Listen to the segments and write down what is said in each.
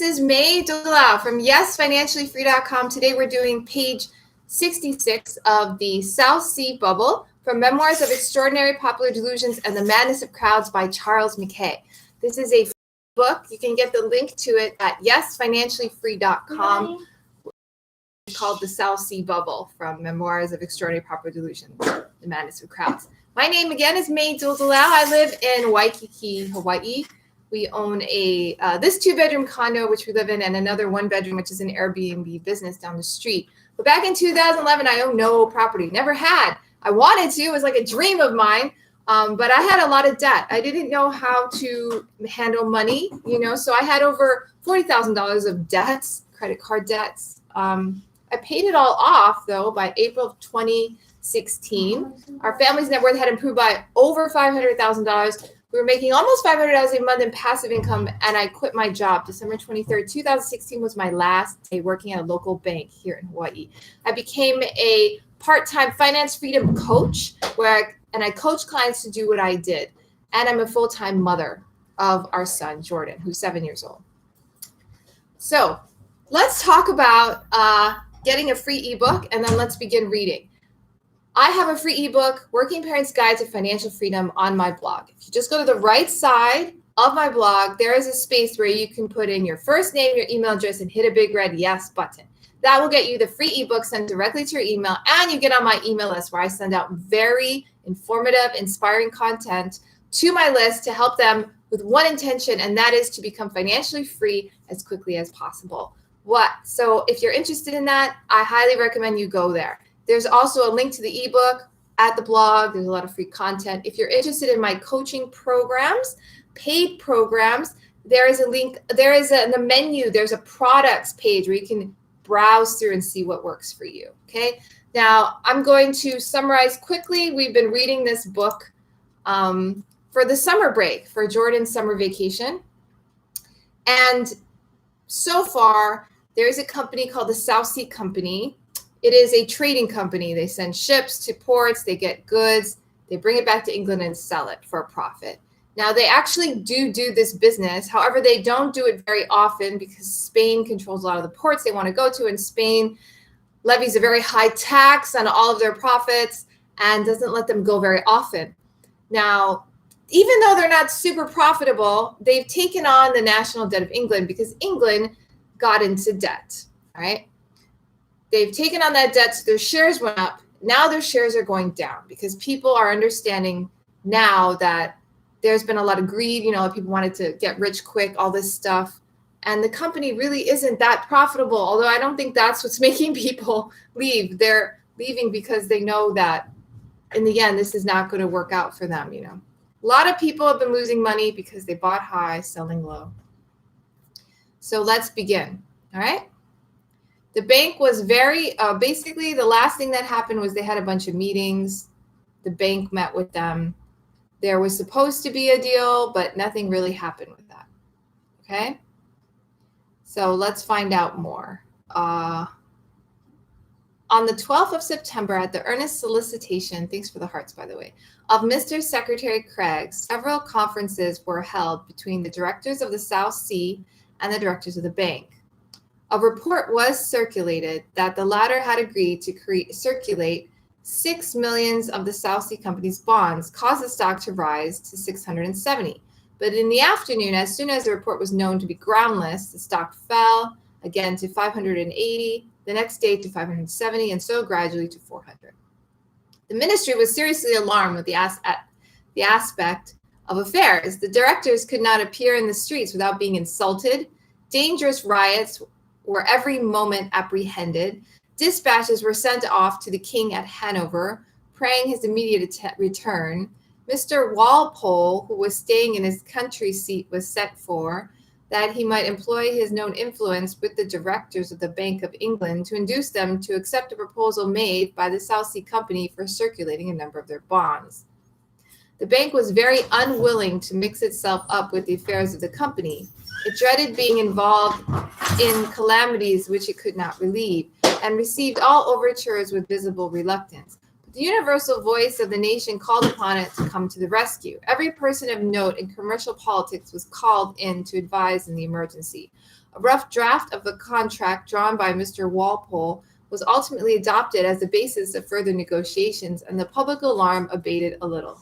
is May Dolau from YesFinanciallyFree.com. Today we're doing page 66 of the South Sea Bubble from Memoirs of Extraordinary Popular Delusions and the Madness of Crowds by Charles Mackay. This is a book. You can get the link to it at YesFinanciallyFree.com. It's called the South Sea Bubble from Memoirs of Extraordinary Popular Delusions, the Madness of Crowds. My name again is May Dolau. I live in Waikiki, Hawaii. We own this 2-bedroom condo, which we live in, and another 1-bedroom, which is an Airbnb business down the street. But back in 2011, I owned no property, never had. I wanted to, it was like a dream of mine, but I had a lot of debt. I didn't know how to handle money, so I had over $40,000 of debts, credit card debts. I paid it all off, though, by April of 2016. Our family's net worth had improved by over $500,000. We were making almost $500 a month in passive income, and I quit my job. December 23rd, 2016 was my last day working at a local bank here in Hawaii. I became a part-time finance freedom coach, I coach clients to do what I did. And I'm a full-time mother of our son, Jordan, who's 7 years old. So let's talk about getting a free ebook, and then let's begin reading. I have a free ebook, Working Parents Guide to Financial Freedom, on my blog. If you just go to the right side of my blog, there is a space where you can put in your first name, your email address, and hit a big red yes button. That will get you the free ebook sent directly to your email, and you get on my email list where I send out very informative, inspiring content to my list to help them with one intention, and that is to become financially free as quickly as possible. So if you're interested in that, I highly recommend you go there. There's also a link to the ebook at the blog. There's a lot of free content. If you're interested in my coaching programs, paid programs, there is a link. In the menu, there's a products page where you can browse through and see what works for you. Okay. Now I'm going to summarize quickly. We've been reading this book for the summer break, for Jordan's summer vacation. And so far, there's a company called the South Sea Company. It is a trading company. They send ships to ports, they get goods, they bring it back to England and sell it for a profit. Now, they actually do this business. However, they don't do it very often because Spain controls a lot of the ports they want to go to, and Spain levies a very high tax on all of their profits and doesn't let them go very often. Now, even though they're not super profitable, they've taken on the national debt of England because England got into debt, all right? They've taken on that debt, so their shares went up. Now their shares are going down because people are understanding now that there's been a lot of greed. People wanted to get rich quick, all this stuff. And the company really isn't that profitable, although I don't think that's what's making people leave. They're leaving because they know that in the end, this is not going to work out for them. A lot of people have been losing money because they bought high, selling low. So let's begin, all right? The bank was basically the last thing that happened was they had a bunch of meetings. The bank met with them. There was supposed to be a deal, but nothing really happened with that. Okay? So let's find out more. On the 12th of September, at the earnest solicitation, thanks for the hearts, by the way, of Mr. Secretary Craig, several conferences were held between the directors of the South Sea and the directors of the bank. A report was circulated that the latter had agreed to circulate 6 million of the South Sea Company's bonds, cause the stock to rise to 670. But in the afternoon, as soon as the report was known to be groundless, the stock fell again to 580, the next day to 570, and so gradually to 400. The ministry was seriously alarmed with the aspect of affairs. The directors could not appear in the streets without being insulted. Dangerous riots were every moment apprehended. Dispatches were sent off to the king at Hanover, praying his immediate return. Mr. Walpole, who was staying in his country seat, was sent for, that he might employ his known influence with the directors of the Bank of England to induce them to accept a proposal made by the South Sea Company for circulating a number of their bonds. The bank was very unwilling to mix itself up with the affairs of the company. It dreaded being involved in calamities which it could not relieve, and received all overtures with visible reluctance. But The universal voice of the nation called upon it to come to the rescue. Every person of note in commercial politics was called in to advise in the emergency. A rough draft of the contract drawn by Mr. Walpole was ultimately adopted as the basis of further negotiations, and the public alarm abated a little.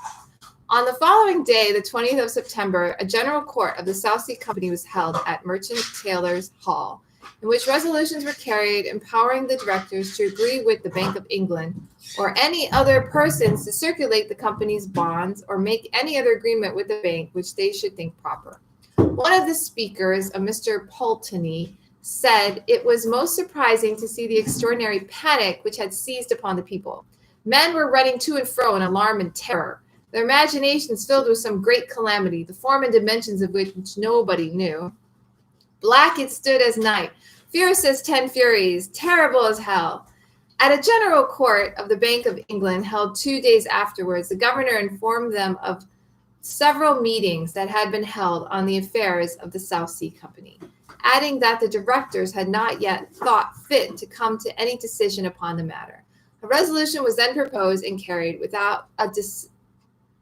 On the following day, the 20th of September, a general court of the South Sea Company was held at Merchant Taylor's Hall, in which resolutions were carried empowering the directors to agree with the Bank of England or any other persons to circulate the company's bonds or make any other agreement with the bank which they should think proper. One of the speakers, a Mr. Pulteney, said it was most surprising to see the extraordinary panic which had seized upon the people. Men were running to and fro in alarm and terror, their imaginations filled with some great calamity, the form and dimensions of which nobody knew. Black it stood as night, fierce as 10 furies, terrible as hell. At a general court of the Bank of England held 2 days afterwards, the governor informed them of several meetings that had been held on the affairs of the South Sea Company, adding that the directors had not yet thought fit to come to any decision upon the matter. A resolution was then proposed and carried without a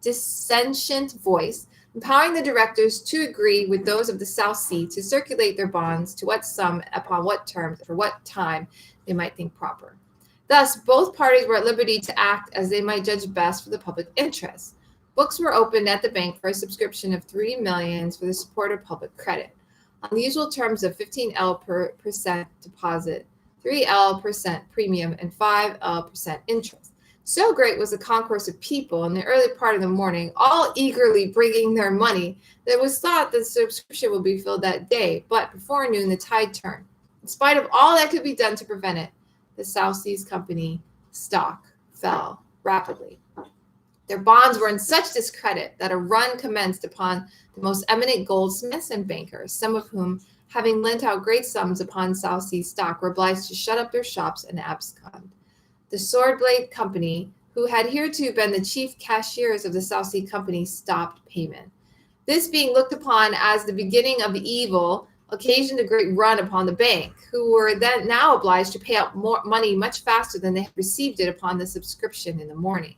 dissentient voice, empowering the directors to agree with those of the South Sea to circulate their bonds to what sum, upon what terms, for what time they might think proper. Thus, both parties were at liberty to act as they might judge best for the public interest. Books were opened at the bank for a subscription of 3 millions for the support of public credit, on the usual terms of 15L percent deposit, 3L percent premium, and 5L percent interest. So great was the concourse of people in the early part of the morning, all eagerly bringing their money, that it was thought that the subscription would be filled that day, but before noon the tide turned. In spite of all that could be done to prevent it, the South Seas Company stock fell rapidly. Their bonds were in such discredit that a run commenced upon the most eminent goldsmiths and bankers, some of whom, having lent out great sums upon South Sea stock, were obliged to shut up their shops and abscond. The Swordblade Company, who had heretofore been the chief cashiers of the South Sea Company, stopped payment. This being looked upon as the beginning of the evil, occasioned a great run upon the bank, who were then now obliged to pay out more money much faster than they had received it upon the subscription in the morning.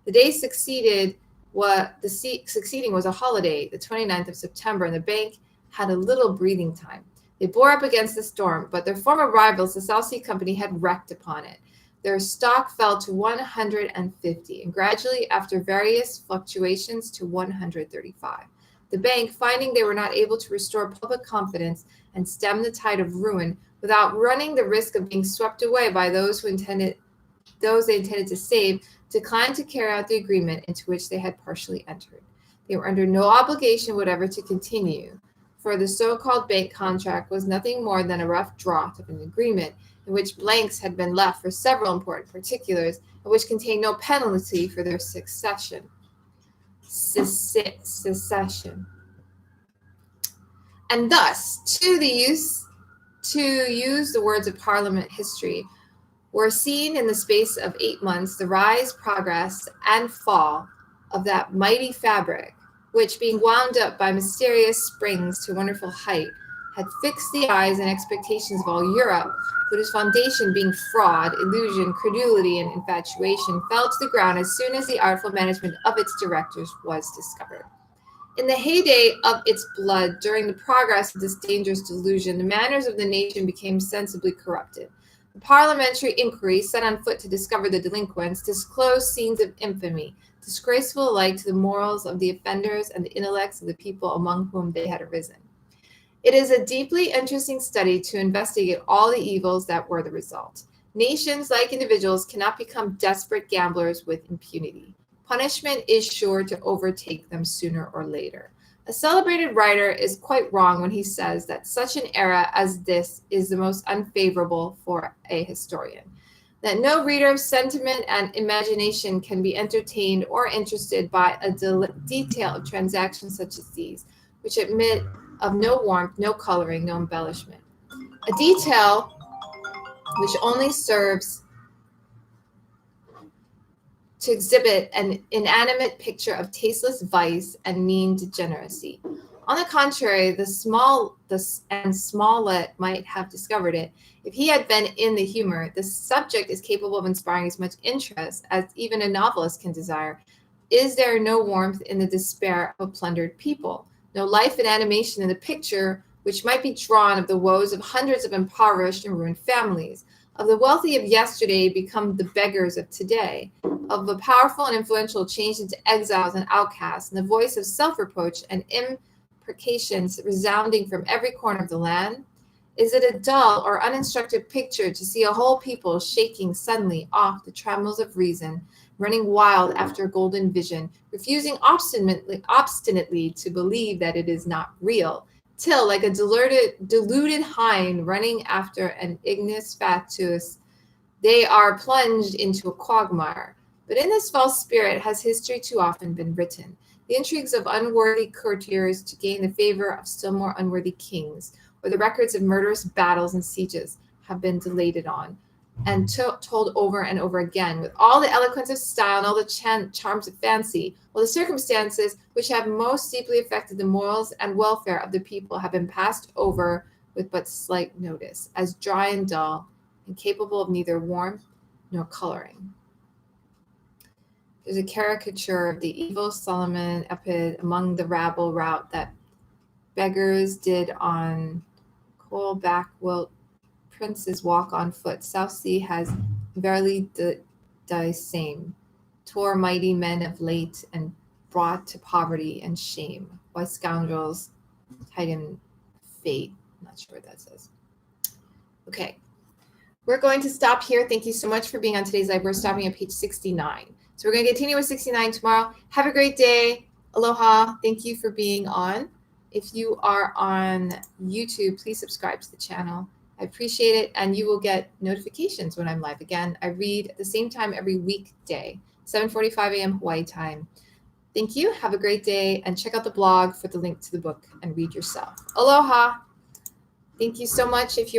The day succeeding was a holiday, the 29th of September, and the bank had a little breathing time. They bore up against the storm, but their former rivals, the South Sea Company, had wrecked upon it. Their stock fell to 150, and gradually, after various fluctuations, to 135. The bank, finding they were not able to restore public confidence and stem the tide of ruin without running the risk of being swept away by those they intended to save, declined to carry out the agreement into which they had partially entered. They were under no obligation whatever to continue, for the so-called bank contract was nothing more than a rough draught of an agreement in which blanks had been left for several important particulars, and which contained no penalty for their secession. And thus, to use the words of Parliament history, were seen in the space of 8 months the rise, progress, and fall of that mighty fabric, which, being wound up by mysterious springs to a wonderful height, had fixed the eyes and expectations of all Europe, but whose foundation, being fraud, illusion, credulity, and infatuation, fell to the ground as soon as the artful management of its directors was discovered. In the heyday of its blood, during the progress of this dangerous delusion, the manners of the nation became sensibly corrupted. The parliamentary inquiry set on foot to discover the delinquents disclosed scenes of infamy, disgraceful alike to the morals of the offenders and the intellects of the people among whom they had arisen. It is a deeply interesting study to investigate all the evils that were the result. Nations, like individuals, cannot become desperate gamblers with impunity. Punishment is sure to overtake them sooner or later. A celebrated writer is quite wrong when he says that such an era as this is the most unfavorable for a historian, that no reader of sentiment and imagination can be entertained or interested by a detail of transactions such as these, which admit of no warmth, no coloring, no embellishment. A detail which only serves to exhibit an inanimate picture of tasteless vice and mean degeneracy. On the contrary, Smollett might have discovered it. If he had been in the humor, the subject is capable of inspiring as much interest as even a novelist can desire. Is there no warmth in the despair of a plundered people? No life and animation in the picture which might be drawn of the woes of hundreds of impoverished and ruined families, of the wealthy of yesterday become the beggars of today, of the powerful and influential changed into exiles and outcasts, and the voice of self-reproach and imprecations resounding from every corner of the land? Is it a dull or uninstructive picture to see a whole people shaking suddenly off the trammels of reason, running wild after a golden vision, refusing obstinately to believe that it is not real, till, like a deluded hind running after an ignis fatuus, they are plunged into a quagmire? But in this false spirit has history too often been written. The intrigues of unworthy courtiers to gain the favor of still more unworthy kings, or the records of murderous battles and sieges have been dilated on and told over and over again with all the eloquence of style and all the charms of fancy, while the circumstances which have most deeply affected the morals and welfare of the people have been passed over with but slight notice, as dry and dull, and capable of neither warmth nor coloring. There's a caricature of the evil Solomon epid among the rabble rout that beggars did on coal-back wilt princes walk on foot. South Sea has verily the same, tore mighty men of late and brought to poverty and shame. Why scoundrels tighten fate. I'm not sure what that says. Okay, we're going to stop here. Thank you so much for being on today's live. We're stopping at page 69. So we're going to continue with 69 tomorrow. Have a great day. Aloha. Thank you for being on. If you are on YouTube, please subscribe to the channel. I appreciate it, and you will get notifications when I'm live again. I read at the same time every weekday, 7:45 a.m. Hawaii time. Thank you. Have a great day, and check out the blog for the link to the book and read yourself. Aloha. Thank you so much. If you're on